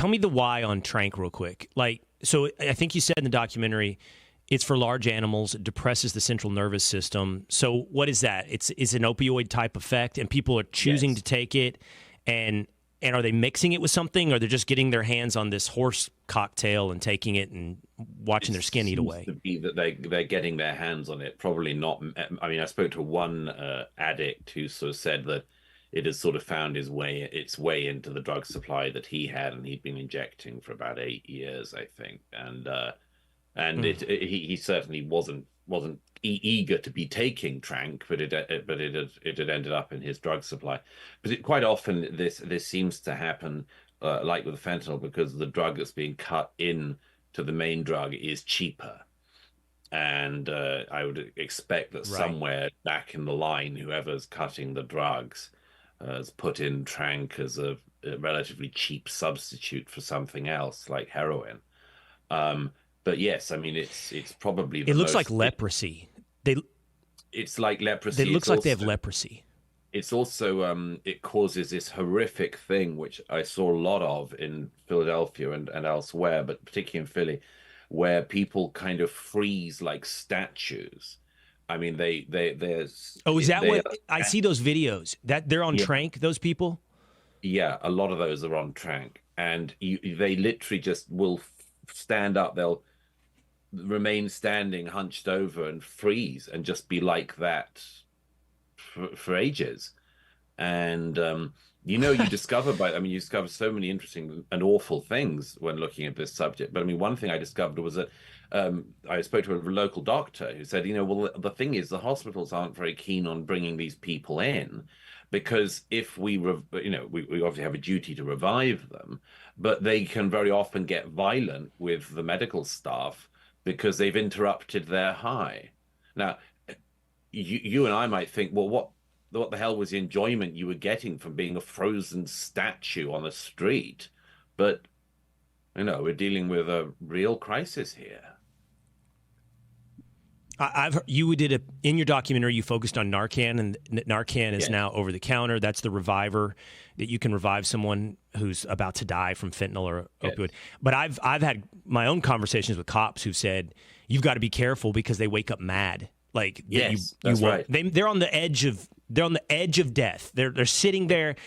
tell me the why on Tranq real quick. Like, so I think you said in the documentary, it's for large animals. It depresses the central nervous system. So what is that? It's an opioid type effect, and people are choosing to take it. And are they mixing it with something, or they're just getting their hands on this horse cocktail and taking it and watching their skin eat away? To be that they're getting their hands on it. Probably not. I mean, I spoke to one addict who sort of said that it has sort of found its way into the drug supply that he had, and he'd been injecting for about 8 years, I think, and he certainly wasn't eager to be taking Tranq, but it had ended up in his drug supply. But quite often this seems to happen, like with fentanyl, because the drug that's being cut in to the main drug is cheaper. And I would expect that somewhere back in the line, whoever's cutting the drugs has put in Tranq as a relatively cheap substitute for something else like heroin. But yes, I mean it's probably it looks like leprosy. It's like leprosy. It looks like they have leprosy. It's also it causes this horrific thing, which I saw a lot of in Philadelphia and elsewhere, but particularly in Philly, where people kind of freeze like statues. I mean, there's. Oh, is that what I see those videos that they're on Tranq? Those people. Yeah, a lot of those are on Tranq, and they literally just will stand up. They'll remain standing, hunched over, and freeze, and just be like that for ages. And you discover you discover so many interesting and awful things when looking at this subject. But I mean, one thing I discovered was that I spoke to a local doctor who said, well, the thing is, the hospitals aren't very keen on bringing these people in, because if we obviously have a duty to revive them, but they can very often get violent with the medical staff because they've interrupted their high. Now, you and I might think, well, what the hell was the enjoyment you were getting from being a frozen statue on a street? But we're dealing with a real crisis here. You did in your documentary, you focused on Narcan, and Narcan is now over the counter. That's the reviver that you can revive someone who's about to die from fentanyl or opioid. But I've had my own conversations with cops who've said you've got to be careful because they wake up mad. Like that's right. They're on the edge of death. They're sitting there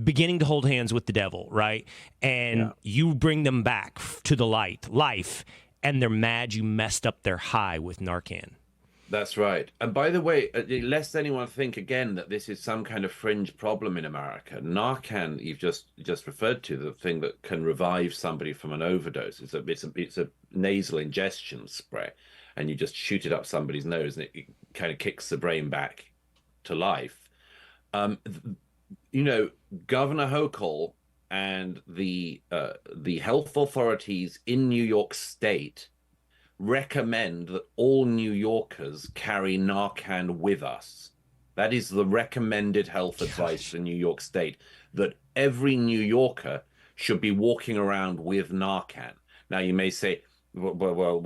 beginning to hold hands with the devil, right? And you bring them back to the life, and they're mad you messed up their high with Narcan. That's right. And by the way, lest anyone think again that this is some kind of fringe problem in America, Narcan, you've just referred to, the thing that can revive somebody from an overdose. It's a nasal ingestion spray, and you just shoot it up somebody's nose, and it kind of kicks the brain back to life. Governor Hochul and the health authorities in New York State recommend that all New Yorkers carry Narcan with us. That is the recommended health advice in New York State, that every New Yorker should be walking around with Narcan. Now, you may say, well,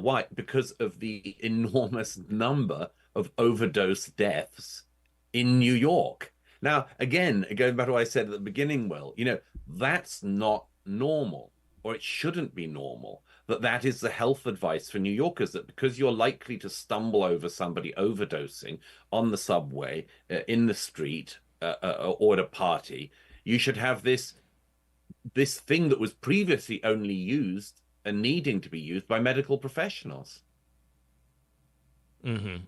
why? Because of the enormous number of overdose deaths in New York. Now, again, going back to what I said at the beginning, Will, that's not normal, or it shouldn't be normal. That is the health advice for New Yorkers, that because you're likely to stumble over somebody overdosing on the subway, in the street, or at a party, you should have this thing that was previously only used and needing to be used by medical professionals. Mm-hmm.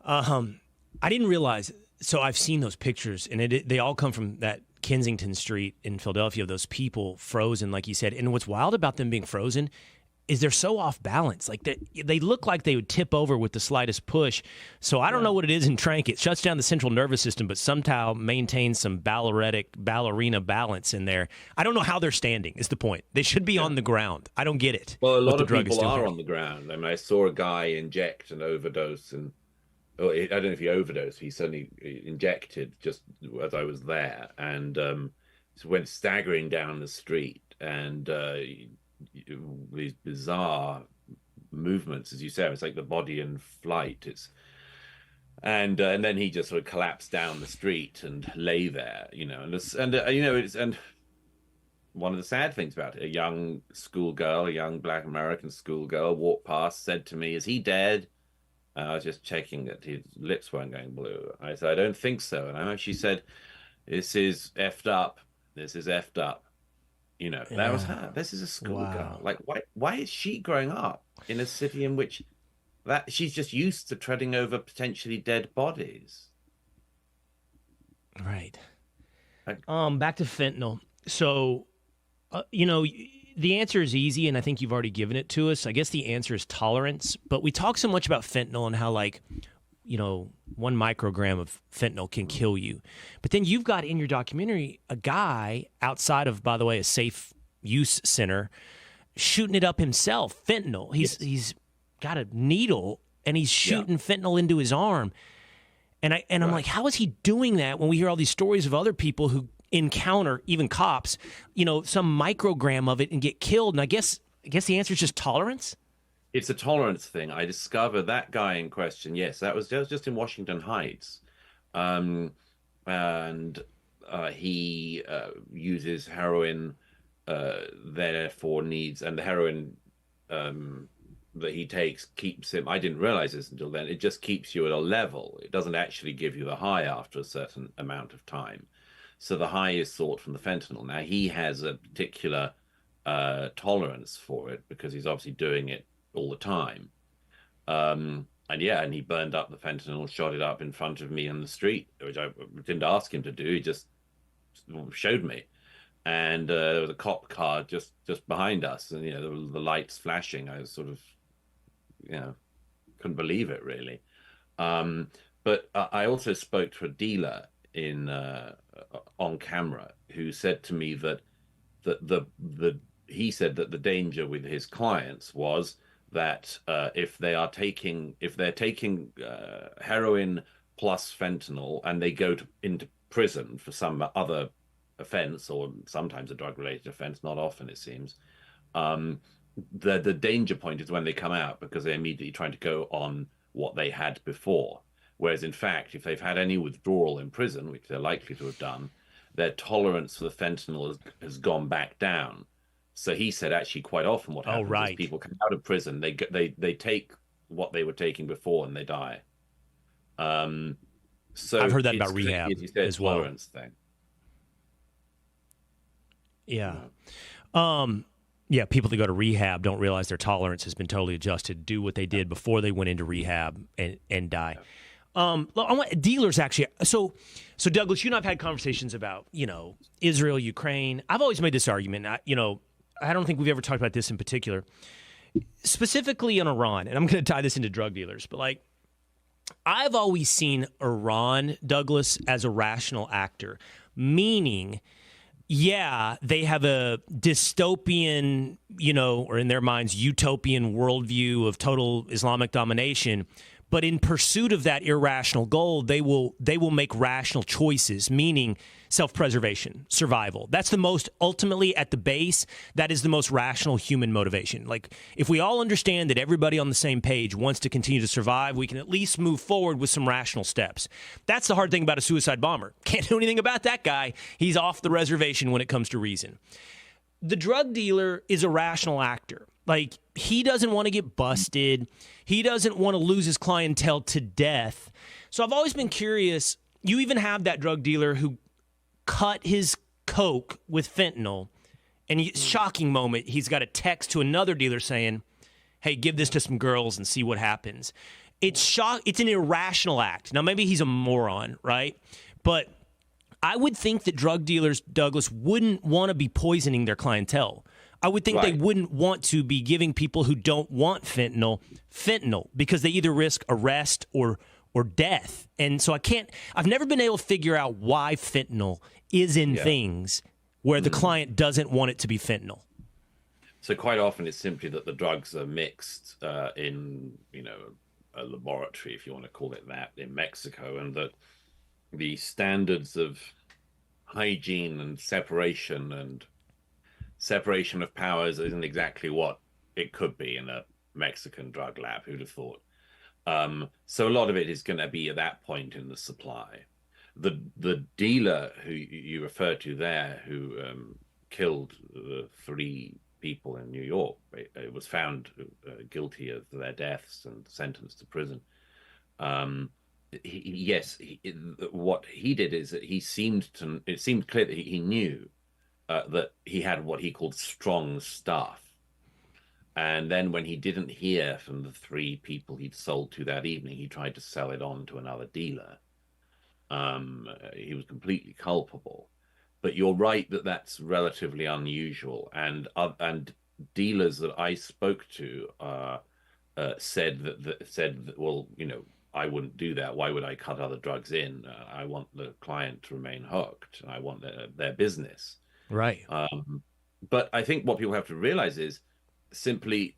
I didn't realize. So I've seen those pictures, and they all come from that Kensington Street in Philadelphia, of those people frozen, like you said. And what's wild about them being frozen is they're so off balance. Like they look like they would tip over with the slightest push. So I don't know what it is in Tranq. It shuts down the central nervous system, but somehow maintains some ballerina balance in there. I don't know how they're standing, is the point. They should be on the ground. I don't get it. Well, a lot of people are on the ground. I mean, I saw a guy inject an overdose, and I don't know if he overdosed. He certainly injected just as I was there, and went staggering down the street, and these bizarre movements, as you say. It's like the body in flight. And then he just sort of collapsed down the street and lay there, and one of the sad things about it. A young schoolgirl, a young Black American schoolgirl, walked past, said to me, "Is he dead?" And I was just checking that his lips weren't going blue. I said, "I don't think so." And she said, "This is effed up. This is effed up." That was Yeah. her. This is a schoolgirl. Wow. Like, why is she growing up in a city in which that she's just used to treading over potentially dead bodies? Right. Like, Back to fentanyl. So, the answer is easy, and I think you've already given it to us. I guess the answer is tolerance. But we talk so much about fentanyl and how, like, 1 microgram of fentanyl can kill you. But then you've got in your documentary a guy outside of, by the way, a safe use center shooting it up himself. Fentanyl. He's got a needle and he's shooting fentanyl into his arm. I'm like, how is he doing that when we hear all these stories of other people who encounter, even cops, some microgram of it and get killed? And I guess the answer is just tolerance. it's a tolerance thing. I discovered that guy in question. Yes, that was just in Washington Heights, um, and he uses heroin, therefore needs, and the heroin um, that he takes keeps him. I didn't realize this until then. It just keeps you at a level. It doesn't actually give you the high after a certain amount of time. So the high is sought from the fentanyl. Now he has a particular tolerance for it because he's obviously doing it all the time. And he burned up the fentanyl, shot it up in front of me on the street, which I didn't ask him to do. He just showed me. And there was a cop car just behind us, and the lights flashing. I was sort of, couldn't believe it really. But I also spoke to a dealer in on camera who said to me that the he said that the danger with his clients was that if they're taking heroin plus fentanyl and they go into prison for some other offense or sometimes a drug related offense, not often it seems, the danger point is when they come out because they're immediately trying to go on what they had before. Whereas in fact, if they've had any withdrawal in prison, which they're likely to have done, their tolerance for the fentanyl has gone back down. So he said actually quite often what Oh, happens is right. people come out of prison, they take what they were taking before and they die. So I've heard that it's about rehab as you said, as well. tolerance thing. Yeah. Yeah, people that go to rehab don't realize their tolerance has been totally adjusted, do what they did before they went into rehab and die. I want dealers actually. So Douglas, you and I've had conversations about, Israel, Ukraine. I've always made this argument. I don't think we've ever talked about this in particular, specifically in Iran. And I'm going to tie this into drug dealers, but I've always seen Iran, Douglas, as a rational actor, meaning, yeah, they have a dystopian, or in their minds, utopian worldview of total Islamic domination. But in pursuit of that irrational goal, they will make rational choices, meaning self-preservation, survival. That's the most, ultimately at the base, that is the most rational human motivation. Like, if we all understand that everybody on the same page wants to continue to survive, we can at least move forward with some rational steps. That's the hard thing about a suicide bomber. Can't do anything about that guy. He's off the reservation when it comes to reason. The drug dealer is a rational actor. Like, he doesn't want to get busted. He doesn't want to lose his clientele to death. So I've always been curious. You even have that drug dealer who cut his coke with fentanyl, and shocking moment, he's got a text to another dealer saying, "Hey, give this to some girls and see what happens." It's an irrational act. Now, maybe he's a moron, right? But I would think that drug dealers, Douglas, wouldn't want to be poisoning their clientele. I would think they wouldn't want to be giving people who don't want fentanyl because they either risk arrest or death. And so I've never been able to figure out why fentanyl is in things where the client doesn't want it to be fentanyl. So quite often it's simply that the drugs are mixed in, a laboratory, if you want to call it that, in Mexico, and that the standards of hygiene and separation of powers isn't exactly what it could be in a Mexican drug lab. Who'd have thought? So a lot of it is going to be at that point in the supply. The dealer who you refer to there, who killed three people in New York. It was found guilty of their deaths and sentenced to prison. Um, yes, what he did is that it seemed clear that he knew that he had what he called strong staff. And then when he didn't hear from the three people he'd sold to that evening, he tried to sell it on to another dealer. He was completely culpable. But you're right that that's relatively unusual. And dealers that I spoke to said that, well, I wouldn't do that. Why would I cut other drugs in? I want the client to remain hooked, and I want their business. Right. But I think what people have to realize is simply,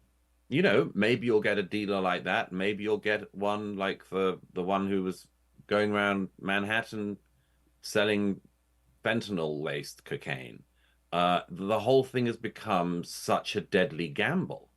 maybe you'll get a dealer like that. Maybe you'll get one like the one who was going around Manhattan selling fentanyl-laced cocaine. The whole thing has become such a deadly gamble.